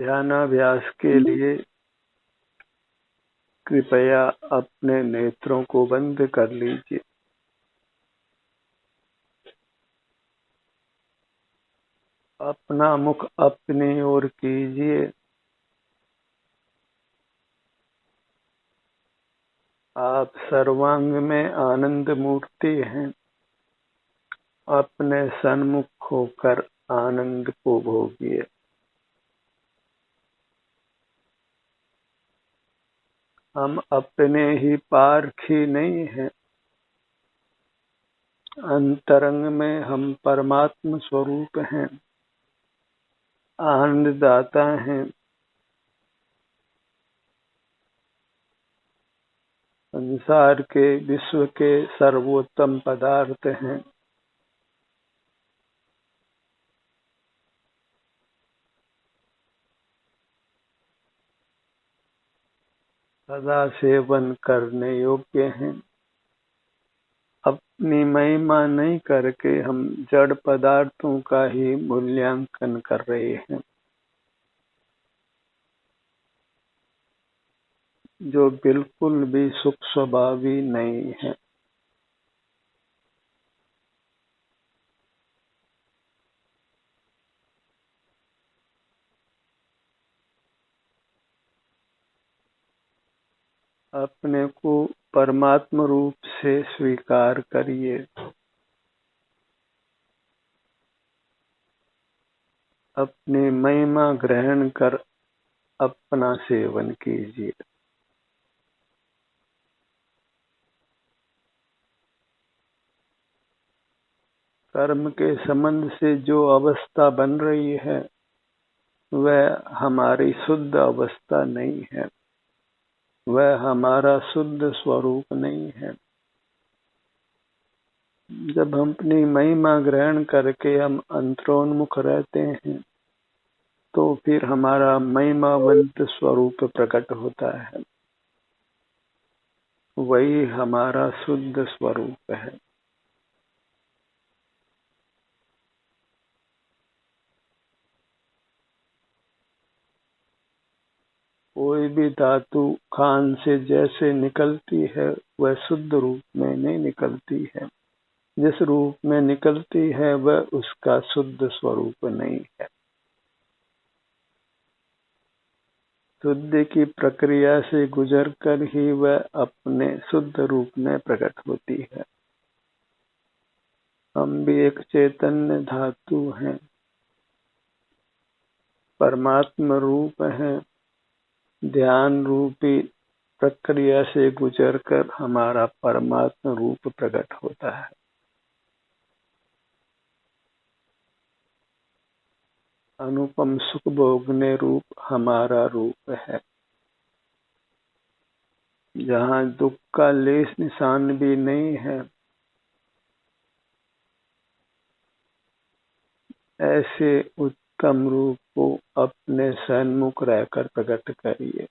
ध्यानाभ्यास के लिए कृपया अपने नेत्रों को बंद कर लीजिए। अपना मुख अपनी ओर कीजिए। आप सर्वांग में आनंद मूर्ति हैं। अपने सन्मुख होकर आनंद को भोगिए। हम अपने ही पारखी नहीं हैं। अंतरंग में हम परमात्म स्वरूप हैं, आनंददाता हैं। संसार के विश्व के सर्वोत्तम पदार्थ हैं। सदा सेवन करने योग्य हैं। अपनी महिमा नहीं करके हम जड़ पदार्थों का ही मूल्यांकन कर रहे हैं, जो बिल्कुल भी सुख स्वभावी नहीं है। अपने को परमात्म रूप से स्वीकार करिए। अपनी महिमा ग्रहण कर अपना सेवन कीजिए। कर्म के संबंध से जो अवस्था बन रही है वह हमारी शुद्ध अवस्था नहीं है, वह हमारा शुद्ध स्वरूप नहीं है। जब हम अपनी महिमा ग्रहण करके हम अंतरोन्मुख रहते हैं तो फिर हमारा महिमावंत स्वरूप प्रकट होता है, वही हमारा शुद्ध स्वरूप है। कोई भी धातु खान से जैसे निकलती है वह शुद्ध रूप में नहीं निकलती है। जिस रूप में निकलती है वह उसका शुद्ध स्वरूप नहीं है। शुद्धि की प्रक्रिया से गुजरकर ही वह अपने शुद्ध रूप में प्रकट होती है। हम भी एक चैतन्य धातु हैं, परमात्म रूप हैं। ध्यान रूपी प्रक्रिया से गुजरकर हमारा परमात्म रूप प्रकट होता है। अनुपम सुख भोगने रूप हमारा रूप है, जहाँ दुख का लेस निशान भी नहीं है। ऐसे उत्तम रूप को अपने सन्मुख रहकर प्रकट करिए।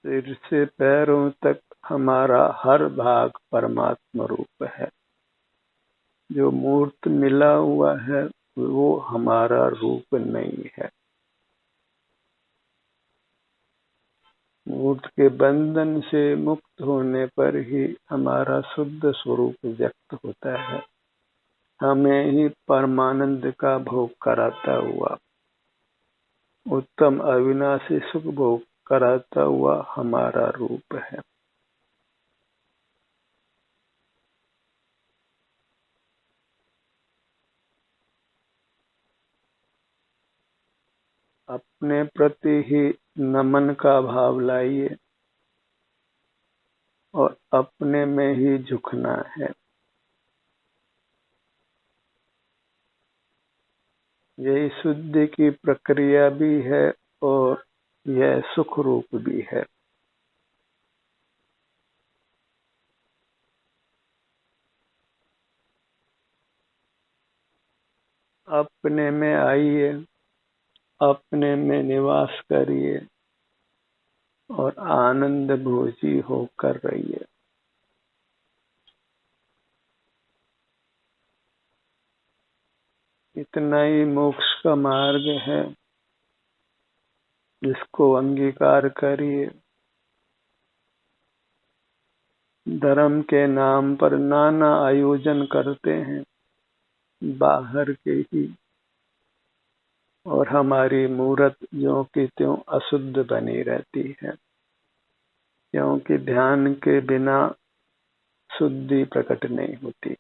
सिर से पैरों तक हमारा हर भाग परमात्म रूप है। जो मूर्त मिला हुआ है वो हमारा रूप नहीं है। मूर्त के बंधन से मुक्त होने पर ही हमारा शुद्ध स्वरूप व्यक्त होता है। हमें ही परमानंद का भोग कराता हुआ, उत्तम अविनाशी सुख भोग कराता हुआ हमारा रूप है। अपने प्रति ही नमन का भाव लाइए और अपने में ही झुकना है। यही शुद्धि की प्रक्रिया भी है और यह सुख रूप भी है। अपने में आइए, अपने में निवास करिए और आनंद भोजी होकर रहिए। इतना ही मोक्ष का मार्ग है, जिसको अंगीकार करिए। धर्म के नाम पर नाना आयोजन करते हैं बाहर के ही, और हमारी मूरत ज्यों की त्यों अशुद्ध बनी रहती है, क्योंकि ध्यान के बिना शुद्धि प्रकट नहीं होती,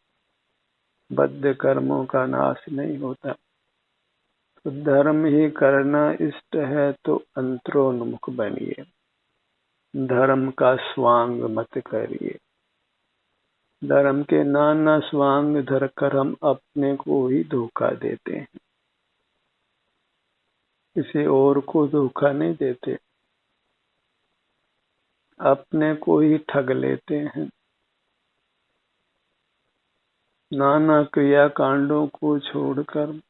बद्ध कर्मों का नाश नहीं होता। तो धर्म ही करना इष्ट है तो अंतरोन्मुख बनिए, धर्म का स्वांग मत करिए। धर्म के नाना स्वांग धरकर हम अपने को ही धोखा देते हैं, किसी और को धोखा नहीं देते, अपने को ही ठग लेते हैं। नाना क्रिया कांडों को छोड़कर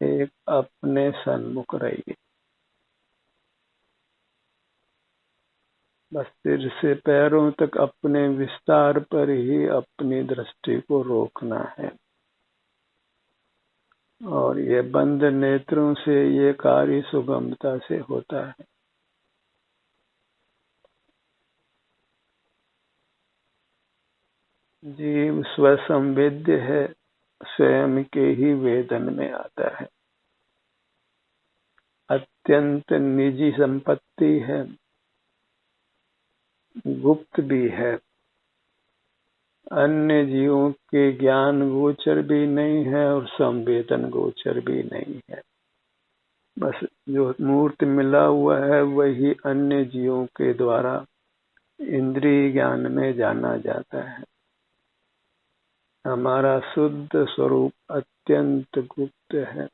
एक अपने सन्मुख रहिए। बस सिर से पैरों तक अपने विस्तार पर ही अपनी दृष्टि को रोकना है, और ये बंद नेत्रों से ये कार्य सुगमता से होता है। जीव स्वसंवेद्य है, स्वयं के ही वेदन में आता है। अत्यंत निजी संपत्ति है, गुप्त भी है, अन्य जीवों के ज्ञान गोचर भी नहीं है और संवेदन गोचर भी नहीं है। बस जो मूर्त मिला हुआ है वही अन्य जीवों के द्वारा इंद्रिय ज्ञान में जाना जाता है। हमारा शुद्ध स्वरूप अत्यंत गुप्त है,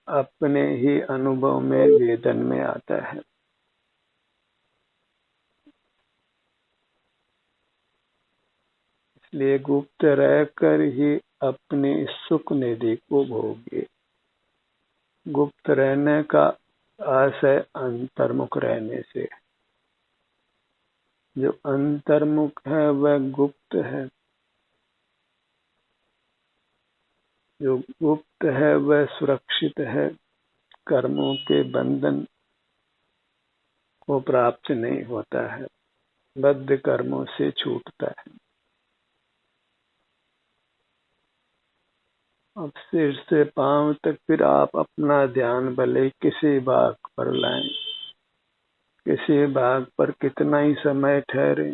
अपने ही अनुभव में वेदन में आता है। इसलिए गुप्त रहकर ही अपनी सुख निधि को भोगिए। गुप्त रहने का आशय अंतर्मुख रहने से। जो अंतर्मुख है वह गुप्त है, जो गुप्त है वह सुरक्षित है, कर्मों के बंधन को प्राप्त नहीं होता है, बद्ध कर्मों से छूटता है। अब सिर से पांव तक फिर आप अपना ध्यान भले किसी भाग पर लाएं, किसी भाग पर कितना ही समय ठहरे,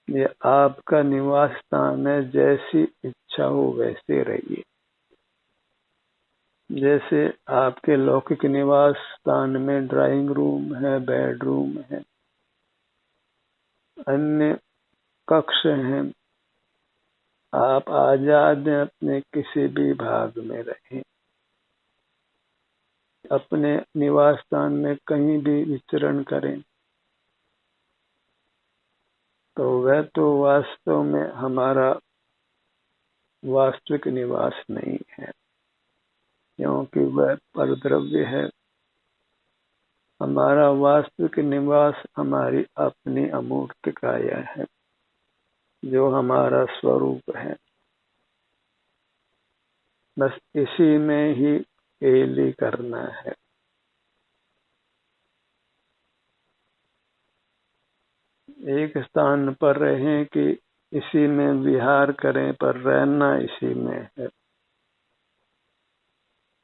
ये आपका निवास स्थान है। जैसी इच्छा हो वैसे रहिए। जैसे आपके लौकिक निवास स्थान में ड्राइंग रूम है, बेडरूम है, अन्य कक्ष हैं, आप आजाद हैं, अपने किसी भी भाग में रहें, अपने निवास स्थान में कहीं भी विचरण करें, तो वह तो वास्तव में हमारा वास्तविक निवास नहीं है, क्योंकि वह परद्रव्य है। हमारा वास्तविक निवास हमारी अपनी अमूर्त काया है, जो हमारा स्वरूप है। बस इसी में ही एली करना है। एक स्थान पर रहें कि इसी में विहार करें, पर रहना इसी में है,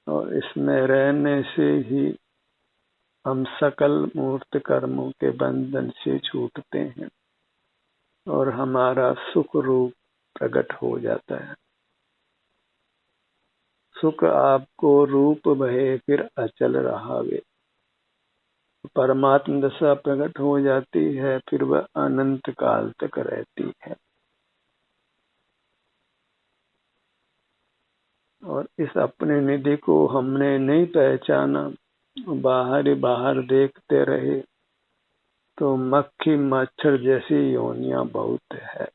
और इसमें रहने से ही हम सकल मूर्त कर्मों के बंधन से छूटते हैं और हमारा सुख रूप प्रकट हो जाता है। सुख आपको रूप भये फिर अचल रहावे। परमात्म दशा प्रकट हो जाती है, फिर वह अनंत काल तक रहती है। और इस अपने निधि को हमने नहीं पहचाना, बाहर ही बाहर देखते रहे, तो मक्खी मच्छर जैसी योनियां बहुत है।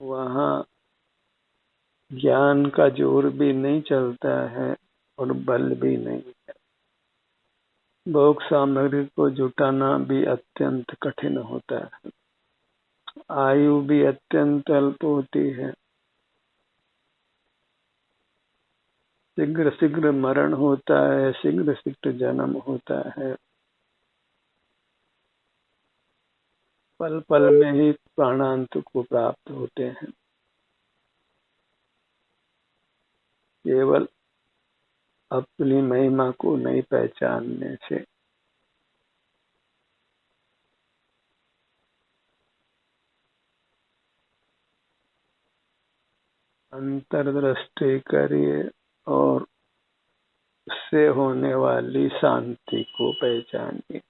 वहाँ ज्ञान का जोर भी नहीं चलता है और बल भी नहीं है। भोग सामग्री को जुटाना भी अत्यंत कठिन होता है। आयु भी अत्यंत अल्प होती है। शीघ्र शीघ्र मरण होता है, शीघ्र शीघ्र जन्म होता है। पल पल में ही प्राणांत को प्राप्त होते हैं। केवल अपनी महिमा को नहीं पहचानने से। अंतर्दृष्टि करिए और उससे होने वाली शांति को पहचानिए,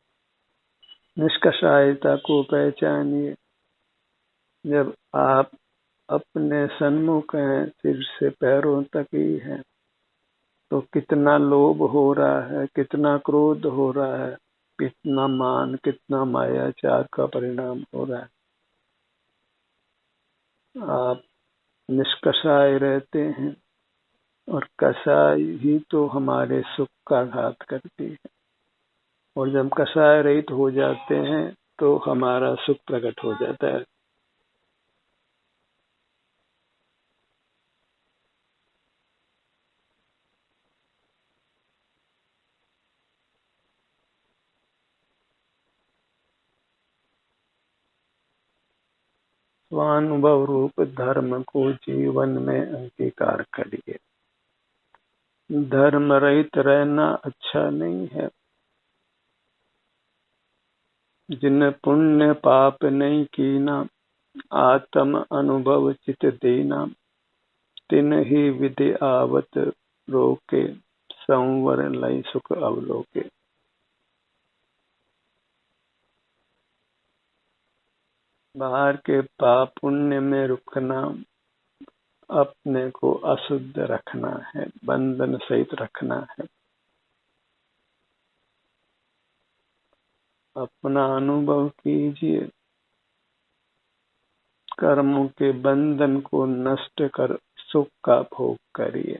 निष्कषायता को पहचानिए। जब आप अपने सन्मुख हैं, सिर से पैरों तक ही हैं, तो कितना लोभ हो रहा है, कितना क्रोध हो रहा है, कितना मान, कितना मायाचार का परिणाम हो रहा है। आप निष्कषाय रहते हैं और कषाय ही तो हमारे सुख का घात करती है। और जब कषाय रहित हो जाते हैं तो हमारा सुख प्रकट हो जाता है। स्वानुभव रूप धर्म को जीवन में अंगीकार करिए। धर्म रहित रहना अच्छा नहीं है। जिन पुण्य पाप नहीं कीना, आत्म अनुभव चित दीना, तिन ही विधि आवत रोके, संवर लय सुख अवलोके। बाहर के पाप पुण्य में रुकना, अपने को अशुद्ध रखना है, बंधन सहित रखना है। अपना अनुभव कीजिए, कर्मों के बंधन को नष्ट कर सुख का भोग करिए।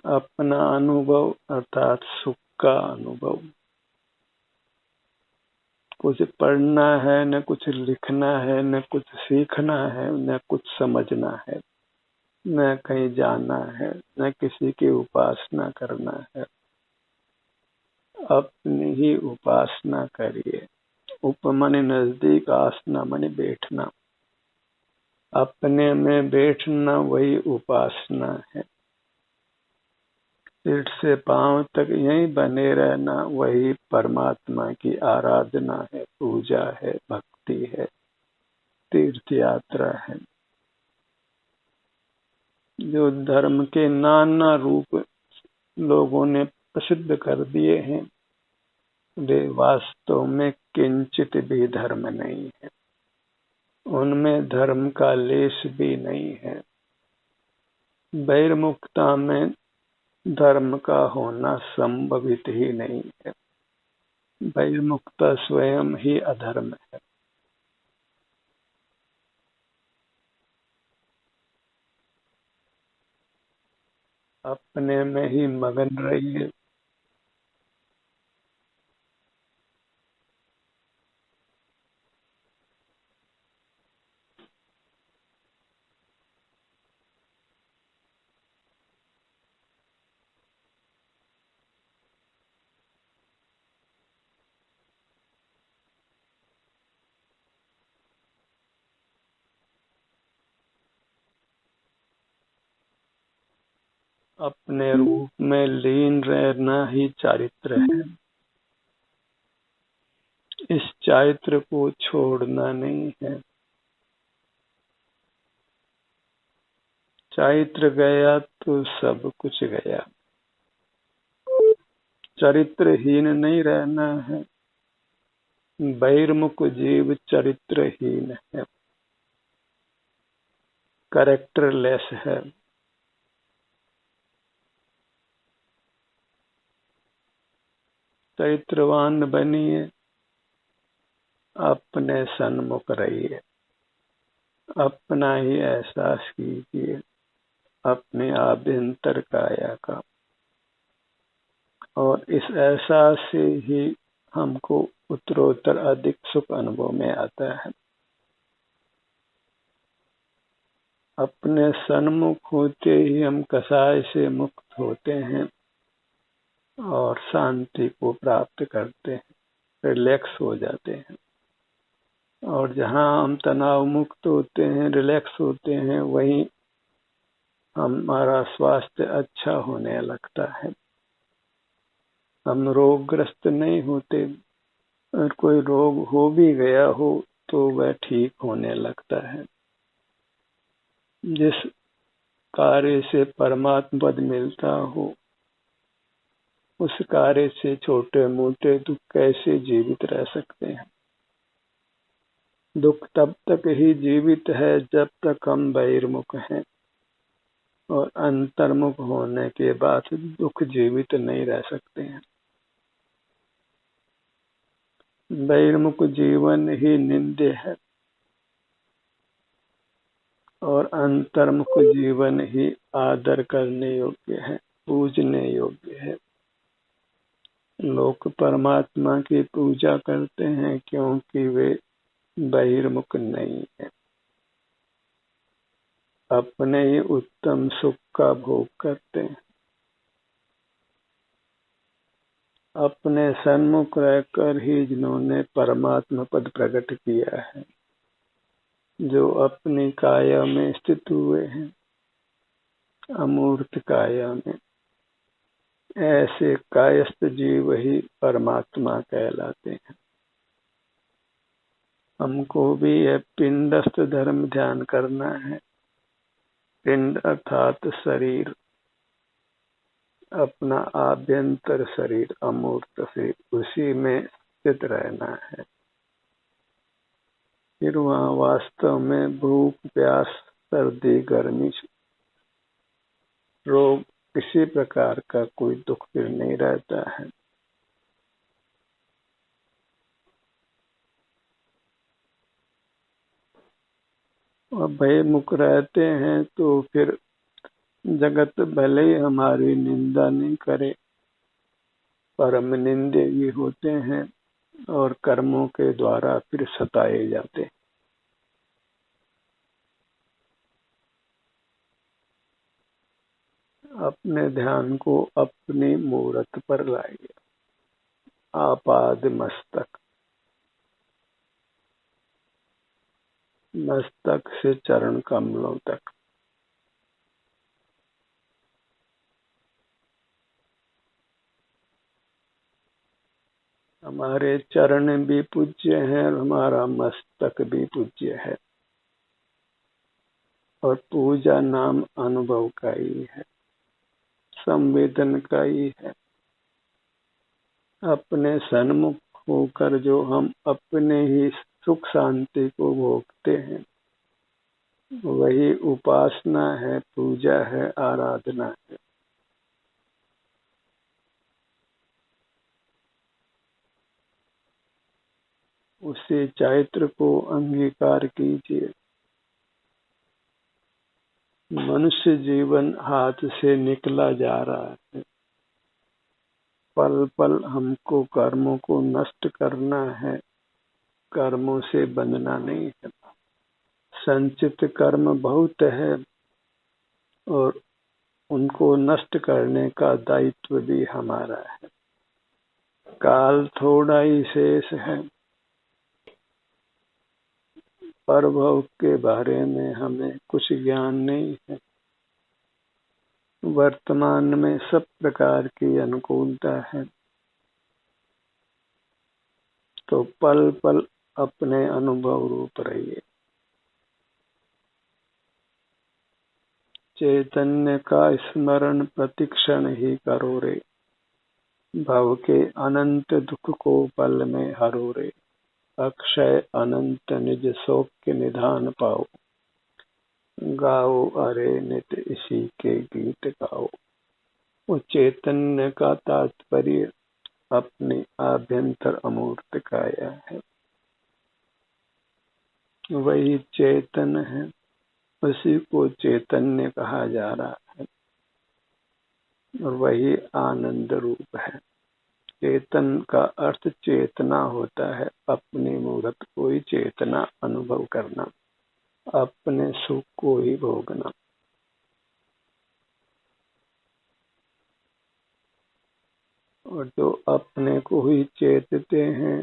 अपना अनुभव अर्थात सुख का अनुभव। कुछ पढ़ना है, न कुछ लिखना है, न कुछ सीखना है, न कुछ समझना है, न कहीं जाना है, न किसी की उपासना करना है। अपनी ही उपासना करिए। उपमनि नजदीक, आसना मनि बैठना। अपने में बैठना वही उपासना है। सिर से पांव तक यहीं बने रहना वही परमात्मा की आराधना है, पूजा है, भक्ति है, तीर्थ यात्रा है। जो धर्म के नाना रूप लोगों ने प्रसिद्ध कर दिए हैं, वे वास्तव में किंचित भी धर्म नहीं है। उनमें धर्म का लेश भी नहीं है। बहिर्मुखता में धर्म का होना संभवित ही नहीं है। बहिर्मुखता स्वयं ही अधर्म है। अपने में ही मगन रहिए। अपने रूप में लीन रहना ही चारित्र है। इस चारित्र को छोड़ना नहीं है। चारित्र गया तो सब कुछ गया। चरित्रहीन नहीं रहना है। बहिर्मुख जीव चरित्रहीन है, कैरेक्टरलेस है। चरित्रवान बनिए, अपने सन्मुख रहिए, अपना ही एहसास कीजिए, अपने आभ्यंतर काया का, और इस एहसास से ही हमको उत्तरोत्तर अधिक सुख अनुभव में आता है। अपने सन्मुख होते ही हम कसाय से मुक्त होते हैं और शांति को प्राप्त करते हैं, रिलैक्स हो जाते हैं। और जहाँ हम तनाव मुक्त होते हैं, रिलैक्स होते हैं, वहीं हमारा स्वास्थ्य अच्छा होने लगता है। हम रोगग्रस्त नहीं होते, और कोई रोग हो भी गया हो तो वह ठीक होने लगता है। जिस कार्य से परमात्मा पद मिलता हो, उस कार्य से छोटे मोटे दुख कैसे जीवित रह सकते हैं। दुख तब तक ही जीवित है जब तक हम बहिर्मुख हैं, और अंतर्मुख होने के बाद दुख जीवित नहीं रह सकते हैं। बहिर्मुख जीवन ही निंद्य है और अंतर्मुख जीवन ही आदर करने योग्य है, पूजने योग्य है। लोग परमात्मा की पूजा करते हैं क्योंकि वे बहिर्मुख नहीं है, अपने ही उत्तम सुख का भोग करते हैं। अपने सन्मुख रहकर ही जिन्होंने परमात्मा पद प्रकट किया है, जो अपनी काया में स्थित हुए हैं, अमूर्त काया में, ऐसे कायस्थ जीव ही परमात्मा कहलाते हैं। हमको भी यह पिंडस्थ धर्म ध्यान करना है। पिंड अर्थात शरीर, अपना आभ्यंतर शरीर, अमूर्त शरीर, उसी में स्थित रहना है। फिर वहाँ वास्तव में भूख, प्यास, सर्दी, गर्मी, रोग, किसी प्रकार का कोई दुख फिर नहीं रहता है। और भयमुक्त रहते हैं तो फिर जगत भले ही हमारी निंदा नहीं करे, परम निंदे भी होते हैं और कर्मों के द्वारा फिर सताए जाते हैं। अपने ध्यान को अपनी मूरत पर लाइए, आपाद मस्तक, मस्तक से चरण कमलों तक। हमारे चरण भी पूज्य हैं और हमारा मस्तक भी पूज्य है, और पूजा नाम अनुभव का ही है, संवेदन का ही है। अपने सन्मुख होकर जो हम अपने ही सुख शांति को भोगते हैं, वही उपासना है, पूजा है, आराधना है। उसी चैत्र को अंगीकार कीजिए। मनुष्य जीवन हाथ से निकला जा रहा है। पल पल हमको कर्मों को नष्ट करना है, कर्मों से बंधना नहीं है। संचित कर्म बहुत है और उनको नष्ट करने का दायित्व भी हमारा है। काल थोड़ा ही शेष है। परभव के बारे में हमें कुछ ज्ञान नहीं है। वर्तमान में सब प्रकार की अनुकूलता है, तो पल पल अपने अनुभव रूप रहिए। चैतन्य का स्मरण प्रतिक्षण ही करो रे, भव के अनंत दुख को पल में हरो रे। अक्षय अनंत निज सौख्य निधान पाओ, गाओ अरे नित इसी के गीत गाओ। वो चैतन्य का तात्पर्य अपने आभ्यंतर अमूर्त काया है, वही चेतन है, उसी को चैतन्य कहा जा रहा है, और वही आनंद रूप है। चेतन का अर्थ चेतना होता है, अपनी मूर्त को ही चेतना, अनुभव करना, अपने सुख को ही भोगना। और जो अपने को ही चेतते हैं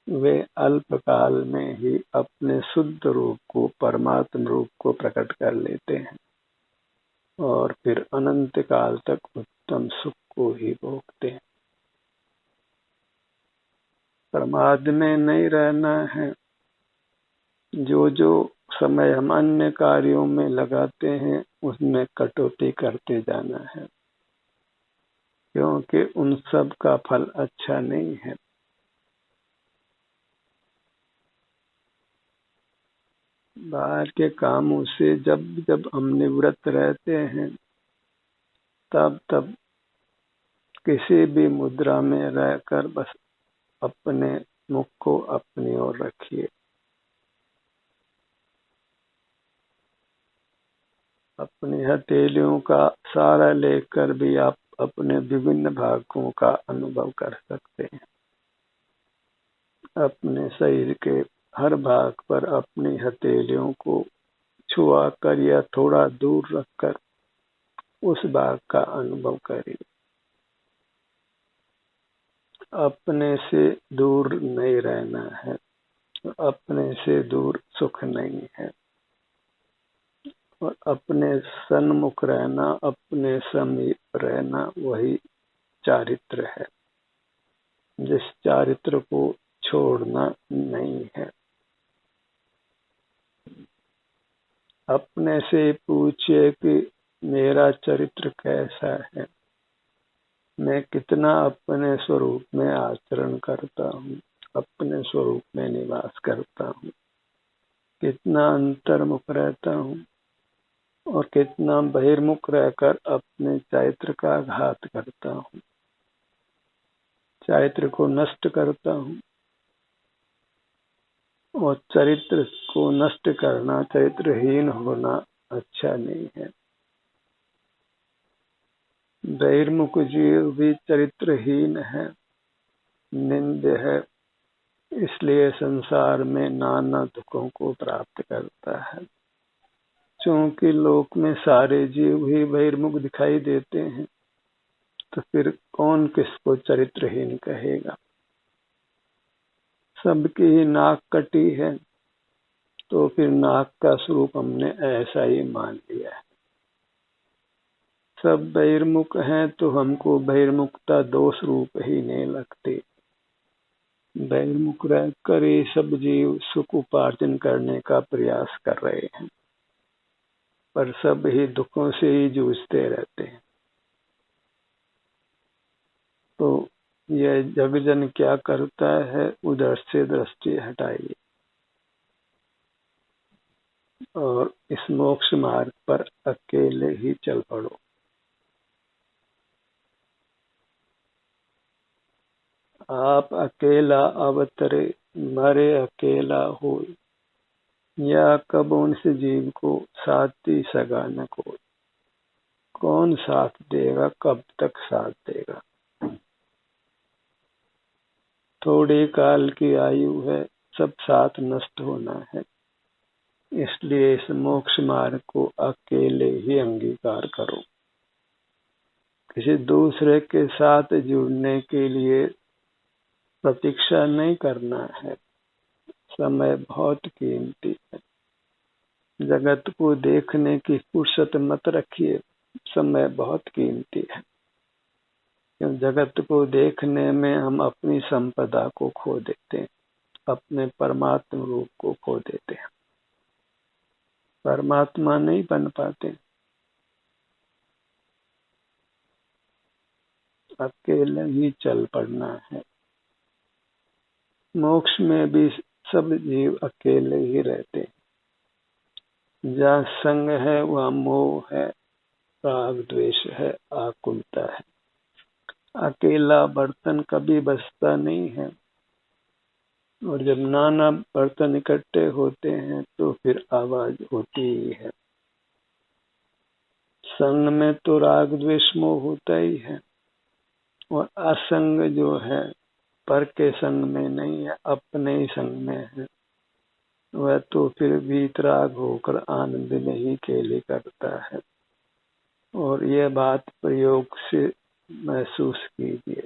वे अल्पकाल में ही अपने शुद्ध रूप को, परमात्म रूप को प्रकट कर लेते हैं और फिर अनंत काल तक उत्तम सुख को ही भोगते हैं। प्रमाद में नहीं रहना है। जो जो समय हम अन्य कार्यों में लगाते हैं उसमें कटौती करते जाना है, क्योंकि उन सब का फल अच्छा नहीं है। बाहर के कामों से जब जब हम निवृत्त रहते हैं तब तब किसी भी मुद्रा में रहकर बस अपने मुख को अपनी ओर रखिए। अपनी हथेलियों का सहारा लेकर भी आप अपने विभिन्न भागों का अनुभव कर सकते हैं। अपने शरीर के हर भाग पर अपनी हथेलियों को छुआ कर या थोड़ा दूर रखकर उस भाग का अनुभव करिए। अपने से दूर नहीं रहना है, अपने से दूर सुख नहीं है। और अपने सन्मुख रहना, अपने समीप रहना वही चारित्र है, जिस चारित्र को छोड़ना नहीं है। अपने से पूछिए कि मेरा चरित्र कैसा है, मैं कितना अपने स्वरूप में आचरण करता हूँ, अपने स्वरूप में निवास करता हूँ, कितना अंतर्मुख रहता हूँ और कितना बहिर्मुख रहकर अपने चरित्र का घात करता हूँ, चरित्र को नष्ट करता हूँ। और चरित्र को नष्ट करना, चरित्रहीन होना अच्छा नहीं है। बहिर्मुख जीव भी चरित्रहीन है, निंद्य है, इसलिए संसार में नाना दुखों को प्राप्त करता है। क्योंकि लोक में सारे जीव ही बहिर्मुख दिखाई देते हैं, तो फिर कौन किसको चरित्रहीन कहेगा। सबकी ही नाक कटी है, तो फिर नाक का स्वरूप हमने ऐसा ही मान लिया है। सब बहिर्मुख हैं तो हमको बहिर्मुखता दोष रूप ही नहीं लगती। बहिर्मुख रहकर ये सब जीव सुख उपार्जन करने का प्रयास कर रहे हैं, पर सब ही दुखों से ही जूझते रहते हैं। तो यह जगजन क्या करता है, उधर से दृष्टि हटाइए और इस मोक्ष मार्ग पर अकेले ही चल पड़ो। आप अकेला अवतरे, मरे अकेला हो, या कब उनसे जीव को साथी सगा न कोई। कौन साथ देगा, कब तक साथ देगा। थोड़े काल की आयु है, सब साथ नष्ट होना है। इसलिए इस मोक्ष मार्ग को अकेले ही अंगीकार करो। किसी दूसरे के साथ जुड़ने के लिए प्रतीक्षा नहीं करना है। समय बहुत कीमती है। जगत को देखने की फुर्सत मत रखिए, समय बहुत कीमती है। जगत को देखने में हम अपनी संपदा को खो देते हैं, अपने परमात्मा रूप को खो देते हैं, परमात्मा नहीं बन पाते। अकेले ही चल पड़ना है। मोक्ष में भी सब जीव अकेले ही रहते हैं। जहाँ संग है वहाँ मोह है, राग द्वेष है, आकुलता है। अकेला बर्तन कभी बचता नहीं है, और जब नाना बर्तन इकट्ठे होते हैं तो फिर आवाज होती ही है। संग में तो राग द्वेष मोह होता ही है, और असंग जो है पर के संग में नहीं है, अपने ही संग में है। वह तो फिर वीतराग होकर आनंद में ही केली करता है। और यह बात प्रयोग से महसूस कीजिए।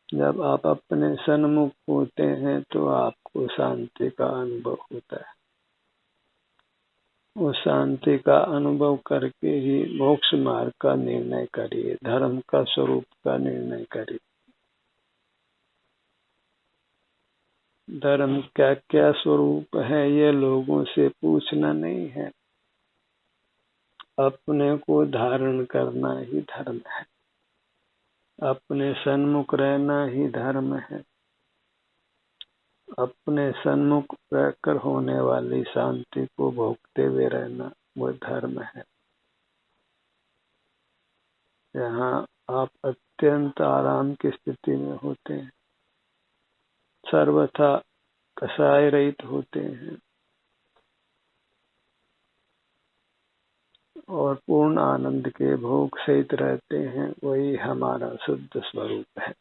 जब आप अपने सन्मुख होते हैं तो आपको शांति का अनुभव होता है। उस शांति का अनुभव करके ही मोक्ष मार्ग का निर्णय करिए, धर्म का स्वरूप का निर्णय करिए। धर्म क्या क्या स्वरूप है ये लोगों से पूछना नहीं है, अपने को धारण करना ही धर्म है, अपने सन्मुख रहना ही धर्म है। अपने सन्मुख रहकर होने वाली शांति को भोगते हुए रहना वो धर्म है। यहाँ आप अत्यंत आराम की स्थिति में होते हैं, सर्वथा कसाय रहित होते हैं और पूर्ण आनंद के भोग सहित रहते हैं। वही हमारा शुद्ध स्वरूप है।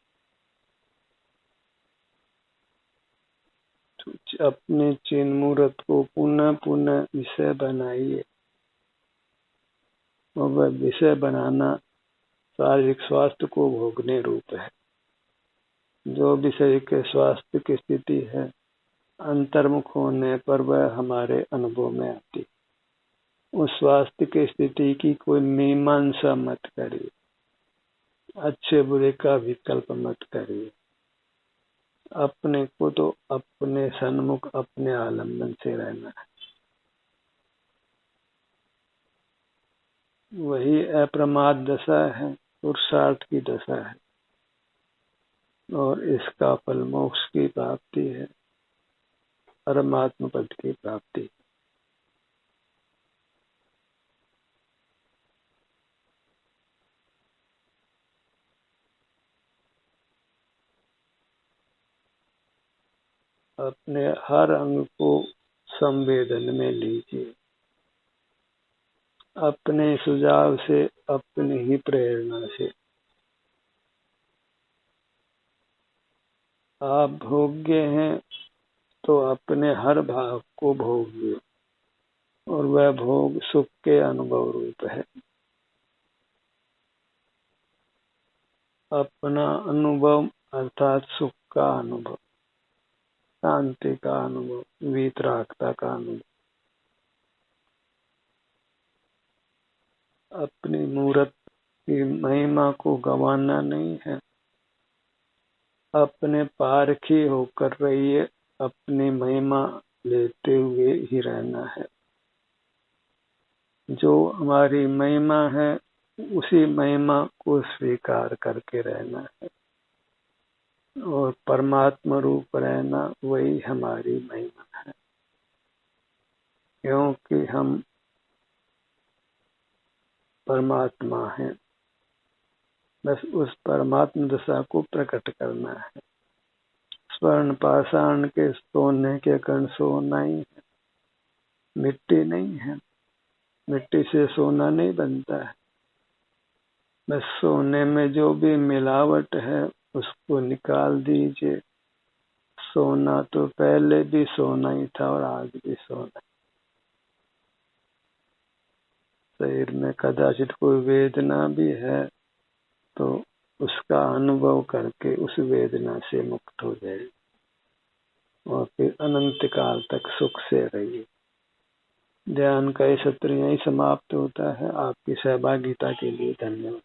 अपने चिन्ह मूर्त को पुनः पुनः विषय बनाइए। और वह विषय बनाना शारीरिक स्वास्थ्य को भोगने रूप है। जो विषय के स्वास्थ्य की स्थिति है, अंतर्मुख होने पर वह हमारे अनुभव में आती। उस स्वास्थ्य की स्थिति की कोई मीमांसा मत करिए, अच्छे बुरे का विकल्प मत करिए। अपने को तो अपने सन्मुख अपने आलम्बन से रहना है। वही अप्रमाद दशा है, पुरुषार्थ की दशा है और इसका फल मोक्ष की प्राप्ति है, परमात्मा पद की प्राप्ति। अपने हर अंग को संवेदन में लीजिए, अपने सुझाव से, अपनी ही प्रेरणा से। आप भोग्य हैं तो अपने हर भाव को भोगिए और वह भोग सुख के अनुभव रूप है। अपना अनुभव अर्थात सुख का अनुभव, शांति का अनुभव, वीतरागता का अनुभव। अपनी मूर्त की महिमा को गंवाना नहीं है। अपने पारखी होकर रहिए, अपनी महिमा लेते हुए ही रहना है। जो हमारी महिमा है उसी महिमा को स्वीकार करके रहना है और परमात्मा रूप रहना वही हमारी महिमा है। क्योंकि हम परमात्मा हैं, बस उस परमात्मा दशा को प्रकट करना है। स्वर्ण पाषाण के सोने के कण सोना ही है, मिट्टी नहीं है। मिट्टी से सोना नहीं बनता है। बस सोने में जो भी मिलावट है उसको निकाल दीजिए। सोना तो पहले भी सोना ही था और आज भी सोना। शरीर में कदाचित कोई वेदना भी है तो उसका अनुभव करके उस वेदना से मुक्त हो जाए और फिर अनंत काल तक सुख से रहिए। ध्यान का ये सत्र यही समाप्त होता है। आपकी सहभागिता के लिए धन्यवाद।